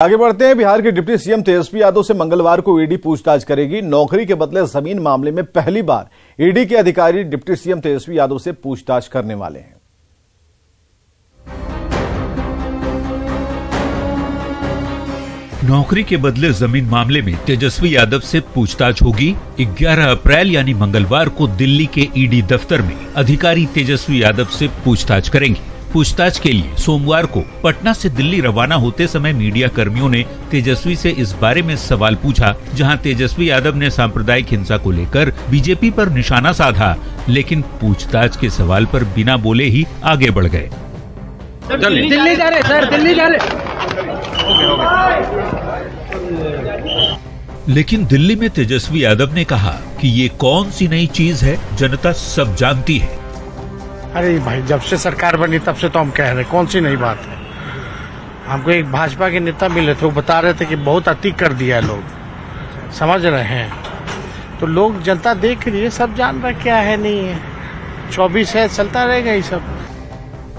आगे बढ़ते हैं। बिहार के डिप्टी सीएम तेजस्वी यादव से मंगलवार को ईडी पूछताछ करेगी। नौकरी के बदले जमीन मामले में पहली बार ईडी के अधिकारी डिप्टी सीएम तेजस्वी यादव से पूछताछ करने वाले हैं। नौकरी के बदले जमीन मामले में तेजस्वी यादव से पूछताछ होगी। 11 अप्रैल यानी मंगलवार को दिल्ली के ईडी दफ्तर में अधिकारी तेजस्वी यादव से पूछताछ करेंगे। पूछताछ के लिए सोमवार को पटना से दिल्ली रवाना होते समय मीडिया कर्मियों ने तेजस्वी से इस बारे में सवाल पूछा, जहां तेजस्वी यादव ने सांप्रदायिक हिंसा को लेकर बीजेपी पर निशाना साधा, लेकिन पूछताछ के सवाल पर बिना बोले ही आगे बढ़ गए। दिल्ली जा रहे सर, दिल्ली जा रहे। लेकिन दिल्ली में तेजस्वी यादव ने कहा कि ये कौन सी नई चीज है, जनता सब जानती है। अरे भाई, जब से सरकार बनी तब से तो हम कह रहे, कौन सी नई बात है। हमको एक भाजपा के नेता मिले थे, वो बता रहे थे कि बहुत अति कर दिया है, लोग समझ रहे हैं। तो लोग, जनता देख रही है, सब जान रहा क्या है नहीं है। 24 है, चलता रहेगा ये सब।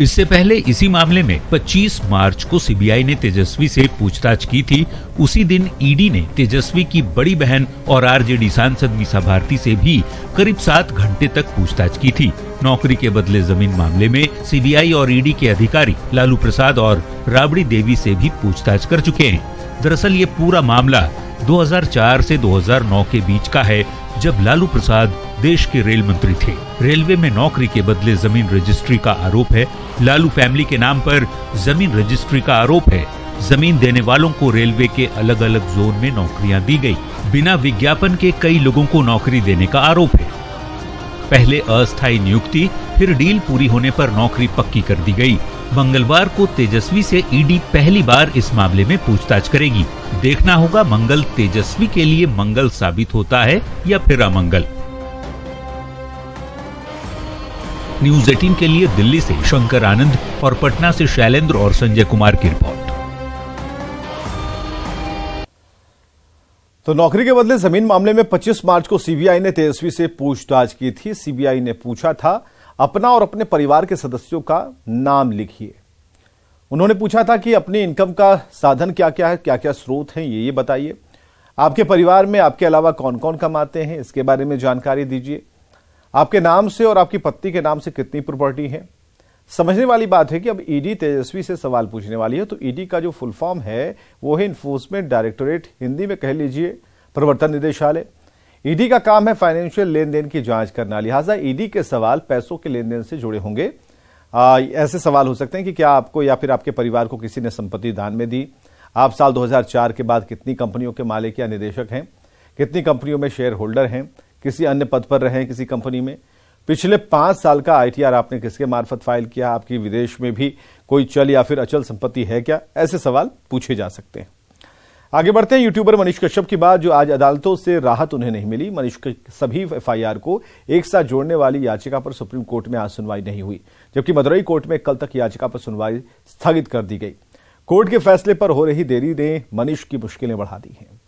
इससे पहले इसी मामले में 25 मार्च को सीबीआई ने तेजस्वी से पूछताछ की थी। उसी दिन ईडी ने तेजस्वी की बड़ी बहन और आरजेडी सांसद मीसा भारती से भी करीब 7 घंटे तक पूछताछ की थी। नौकरी के बदले जमीन मामले में सीबीआई और ईडी के अधिकारी लालू प्रसाद और राबड़ी देवी से भी पूछताछ कर चुके हैं। दरअसल ये पूरा मामला 2004 से 2009 के बीच का है, जब लालू प्रसाद देश के रेल मंत्री थे। रेलवे में नौकरी के बदले जमीन रजिस्ट्री का आरोप है। लालू फैमिली के नाम पर जमीन रजिस्ट्री का आरोप है। जमीन देने वालों को रेलवे के अलग अलग जोन में नौकरियां दी गई। बिना विज्ञापन के कई लोगों को नौकरी देने का आरोप है। पहले अस्थायी नियुक्ति, फिर डील पूरी होने पर नौकरी पक्की कर दी गई। मंगलवार को तेजस्वी से ईडी पहली बार इस मामले में पूछताछ करेगी। देखना होगा मंगल तेजस्वी के लिए मंगल साबित होता है या फिर अमंगल। न्यूज़ 18 के लिए दिल्ली से शंकर आनंद और पटना से शैलेंद्र और संजय कुमार की रिपोर्ट। तो नौकरी के बदले जमीन मामले में 25 मार्च को सीबीआई ने तेजस्वी से पूछताछ की थी। सीबीआई ने पूछा था, अपना और अपने परिवार के सदस्यों का नाम लिखिए। उन्होंने पूछा था कि अपनी इनकम का साधन क्या क्या है, क्या क्या स्रोत हैं, ये बताइए। आपके परिवार में आपके अलावा कौन कौन कमाते हैं, इसके बारे में जानकारी दीजिए। आपके नाम से और आपकी पत्नी के नाम से कितनी प्रॉपर्टी है। समझने वाली बात है कि अब ईडी तेजस्वी से सवाल पूछने वाली है। तो ईडी का जो फुल फॉर्म है वो है इन्फोर्समेंट डायरेक्टोरेट, हिंदी में कह लीजिए प्रवर्तन निदेशालय। ईडी का काम है फाइनेंशियल लेन देन की जांच करना। लिहाजा ईडी के सवाल पैसों के लेन देन से जुड़े होंगे। ऐसे सवाल हो सकते हैं कि क्या आपको या फिर आपके परिवार को किसी ने संपत्ति दान में दी, आप साल 2004 के बाद कितनी कंपनियों के मालिक या निदेशक हैं, कितनी कंपनियों में शेयर होल्डर हैं, किसी अन्य पद पर रहे किसी कंपनी में, पिछले 5 साल का आईटीआर आपने किसके मार्फत फाइल किया, आपकी विदेश में भी कोई चल या फिर अचल संपत्ति है क्या। ऐसे सवाल पूछे जा सकते हैं। आगे बढ़ते हैं। यूट्यूबर मनीष कश्यप की बात, जो आज अदालतों से राहत उन्हें नहीं मिली। मनीष के सभी एफआईआर को एक साथ जोड़ने वाली याचिका पर सुप्रीम कोर्ट में आज सुनवाई नहीं हुई, जबकि मदुरई कोर्ट में कल तक याचिका पर सुनवाई स्थगित कर दी गई। कोर्ट के फैसले पर हो रही देरी ने मनीष की मुश्किलें बढ़ा दी हैं।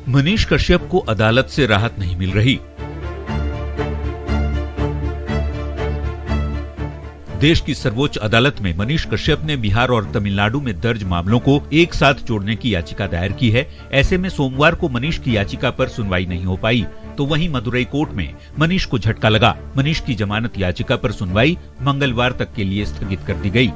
मनीष कश्यप को अदालत से राहत नहीं मिल रही। देश की सर्वोच्च अदालत में मनीष कश्यप ने बिहार और तमिलनाडु में दर्ज मामलों को एक साथ जोड़ने की याचिका दायर की है। ऐसे में सोमवार को मनीष की याचिका पर सुनवाई नहीं हो पाई, तो वहीं मदुरई कोर्ट में मनीष को झटका लगा। मनीष की जमानत याचिका पर सुनवाई मंगलवार तक के लिए स्थगित कर दी गई।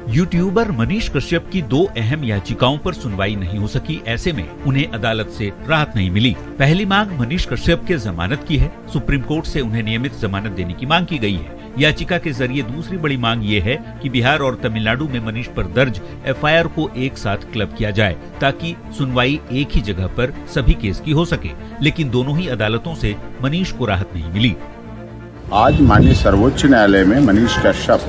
यूट्यूबर मनीष कश्यप की 2 अहम याचिकाओं पर सुनवाई नहीं हो सकी। ऐसे में उन्हें अदालत से राहत नहीं मिली। पहली मांग मनीष कश्यप के जमानत की है। सुप्रीम कोर्ट से उन्हें नियमित जमानत देने की मांग की गई है। याचिका के जरिए दूसरी बड़ी मांग ये है कि बिहार और तमिलनाडु में मनीष पर दर्ज एफआईआर को एक साथ क्लब किया जाए, ताकि सुनवाई एक ही जगह पर सभी केस की हो सके। लेकिन दोनों ही अदालतों से मनीष को राहत नहीं मिली। आज माननीय सर्वोच्च न्यायालय में मनीष कश्यप,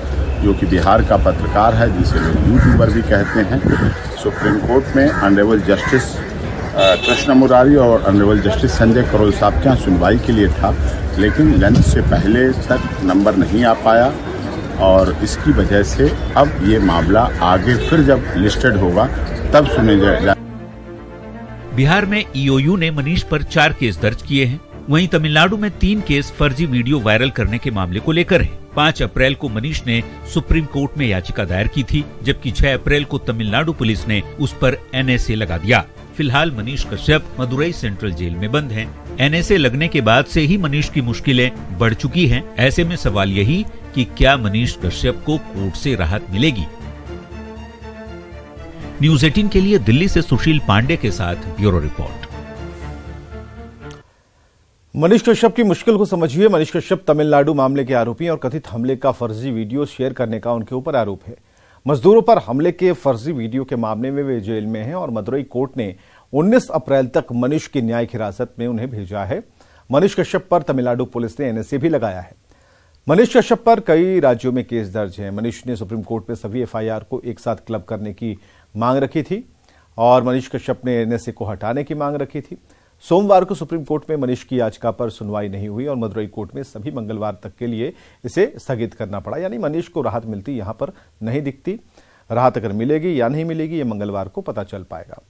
जो कि बिहार का पत्रकार है, जिसे लोग यूट्यूबर भी कहते हैं, सुप्रीम कोर्ट में ऑनरेबल जस्टिस कृष्ण मुरारी और ऑनरेबल जस्टिस संजय करोल साहब के यहाँ सुनवाई के लिए था, लेकिन लंच से पहले तक नंबर नहीं आ पाया और इसकी वजह से अब ये मामला आगे फिर जब लिस्टेड होगा तब सुने जाए। बिहार में ईओयू ने मनीष पर 4 केस दर्ज किए हैं। वहीं तमिलनाडु में 3 केस फर्जी वीडियो वायरल करने के मामले को लेकर है। 5 अप्रैल को मनीष ने सुप्रीम कोर्ट में याचिका दायर की थी, जबकि 6 अप्रैल को तमिलनाडु पुलिस ने उस पर NSA लगा दिया। फिलहाल मनीष कश्यप मदुरई सेंट्रल जेल में बंद हैं। NSA लगने के बाद से ही मनीष की मुश्किलें बढ़ चुकी हैं। ऐसे में सवाल यही कि क्या मनीष कश्यप को कोर्ट से राहत मिलेगी। न्यूज़ 18 के लिए दिल्ली से सुशील पांडे के साथ ब्यूरो रिपोर्ट। मनीष कश्यप की मुश्किल को समझिए। मनीष कश्यप तमिलनाडु मामले के आरोपी हैं और कथित हमले का फर्जी वीडियो शेयर करने का उनके ऊपर आरोप है। मजदूरों पर हमले के फर्जी वीडियो के मामले में वे जेल में हैं और मदुरई कोर्ट ने 19 अप्रैल तक मनीष की न्यायिक हिरासत में उन्हें भेजा है। मनीष कश्यप पर तमिलनाडु पुलिस ने NSA भी लगाया है। मनीष कश्यप पर कई राज्यों में केस दर्ज है। मनीष ने सुप्रीम कोर्ट में सभी FIR को एक साथ क्लब करने की मांग रखी थी और मनीष कश्यप ने NSA को हटाने की मांग रखी थी। सोमवार को सुप्रीम कोर्ट में मनीष की याचिका पर सुनवाई नहीं हुई और मदुरई कोर्ट में सभी मंगलवार तक के लिए इसे स्थगित करना पड़ा। यानी मनीष को राहत मिलती यहां पर नहीं दिखती। राहत अगर मिलेगी या नहीं मिलेगी ये मंगलवार को पता चल पाएगा।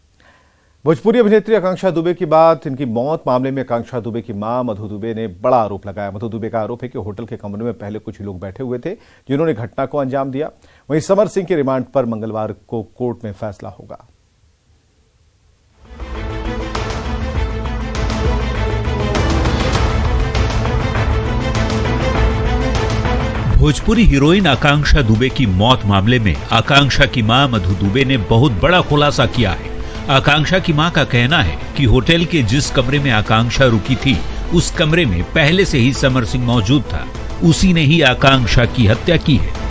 भोजपुरी अभिनेत्री आकांक्षा दुबे की बात, इनकी मौत मामले में आकांक्षा दुबे की मां मधु दुबे ने बड़ा आरोप लगाया। मधु दुबे का आरोप है कि होटल के कमरे में पहले कुछ लोग बैठे हुए थे जिन्होंने घटना को अंजाम दिया। वहीं समर सिंह के रिमांड पर मंगलवार को कोर्ट में फैसला होगा। भोजपुरी हीरोइन आकांक्षा दुबे की मौत मामले में आकांक्षा की मां मधु दुबे ने बहुत बड़ा खुलासा किया है। आकांक्षा की मां का कहना है कि होटल के जिस कमरे में आकांक्षा रुकी थी उस कमरे में पहले से ही समर सिंह मौजूद था। उसी ने ही आकांक्षा की हत्या की है।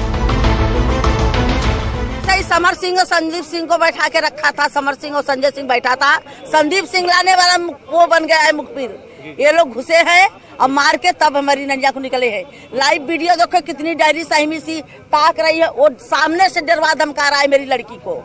समर सिंह और संदीप सिंह को बैठा के रखा था। समर सिंह और संजय सिंह बैठा था। संदीप सिंह लाने वाला वो बन गया है मुखबिर। ये लोग घुसे हैं और मार के तब हमारी नंजा को निकले हैं। लाइव वीडियो देखो कितनी डायरी सहमी सी ताक रही है। वो सामने से डरवा धमका रहा है मेरी लड़की को।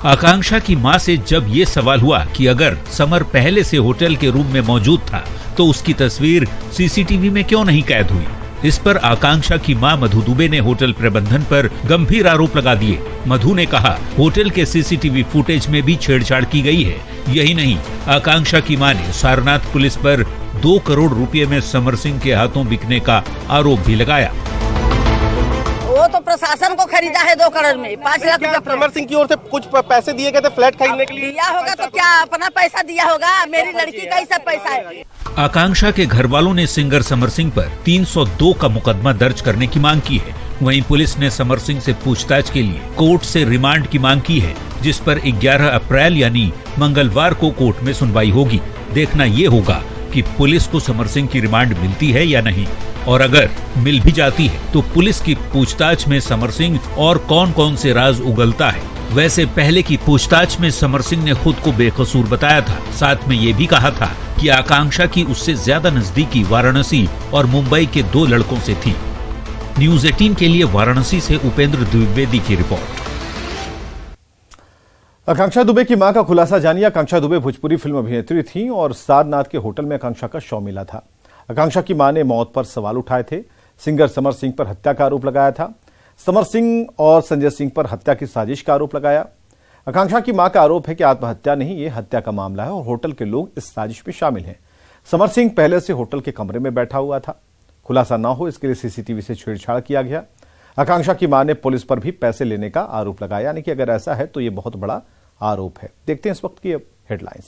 आकांक्षा की मां से जब ये सवाल हुआ कि अगर समर पहले से होटल के रूम में मौजूद था तो उसकी तस्वीर CCTV में क्यों नहीं कैद हुई, इस पर आकांक्षा की मां मधु दुबे ने होटल प्रबंधन पर गंभीर आरोप लगा दिए। मधु ने कहा होटल के CCTV फुटेज में भी छेड़छाड़ की गई है। यही नहीं, आकांक्षा की मां ने सारनाथ पुलिस पर 2 करोड़ रुपए में समर सिंह के हाथों बिकने का आरोप भी लगाया। वो तो प्रशासन को खरीदा है 2 करोड़ में 5 लाख रुपया। समर सिंह की ओर से कुछ पैसे दिए गए थे फ्लैट खरीदने के लिए। दिया होगा तो क्या अपना पैसा दिया होगा? मेरी लड़की का ही सब पैसा है। आकांक्षा के घर वालों ने सिंगर समर सिंह पर 302 का मुकदमा दर्ज करने की मांग की है। वहीं पुलिस ने समर सिंह से पूछताछ के लिए कोर्ट से रिमांड की मांग की है, जिस पर 11 अप्रैल यानी मंगलवार को कोर्ट में सुनवाई होगी। देखना ये होगा कि पुलिस को समर सिंह की रिमांड मिलती है या नहीं, और अगर मिल भी जाती है तो पुलिस की पूछताछ में समर सिंह और कौन कौन से राज उगलता है। वैसे पहले की पूछताछ में समर सिंह ने खुद को बेकसूर बताया था। साथ में ये भी कहा था कि आकांक्षा की उससे ज्यादा नजदीकी वाराणसी और मुंबई के 2 लड़कों से थी। न्यूज़ 18 के लिए वाराणसी से उपेंद्र द्विवेदी की रिपोर्ट। आकांक्षा दुबे की मां का खुलासा जानिए। आकांक्षा दुबे भोजपुरी फिल्म अभिनेत्री थी और सारनाथ के होटल में आकांक्षा का शो मिला था। आकांक्षा की मां ने मौत पर सवाल उठाए थे। सिंगर समर सिंह पर हत्या का आरोप लगाया था। समर सिंह और संजय सिंह पर हत्या की साजिश का आरोप लगाया। आकांक्षा की मां का आरोप है कि आत्महत्या नहीं, ये हत्या का मामला है और होटल के लोग इस साजिश में शामिल हैं। समर सिंह पहले से होटल के कमरे में बैठा हुआ था। खुलासा न हो इसके लिए CCTV से छेड़छाड़ किया गया। आकांक्षा की मां ने पुलिस पर भी पैसे लेने का आरोप लगाया। यानी कि अगर ऐसा है तो ये बहुत बड़ा आरोप है। देखते हैं इस वक्त की हेडलाइंस।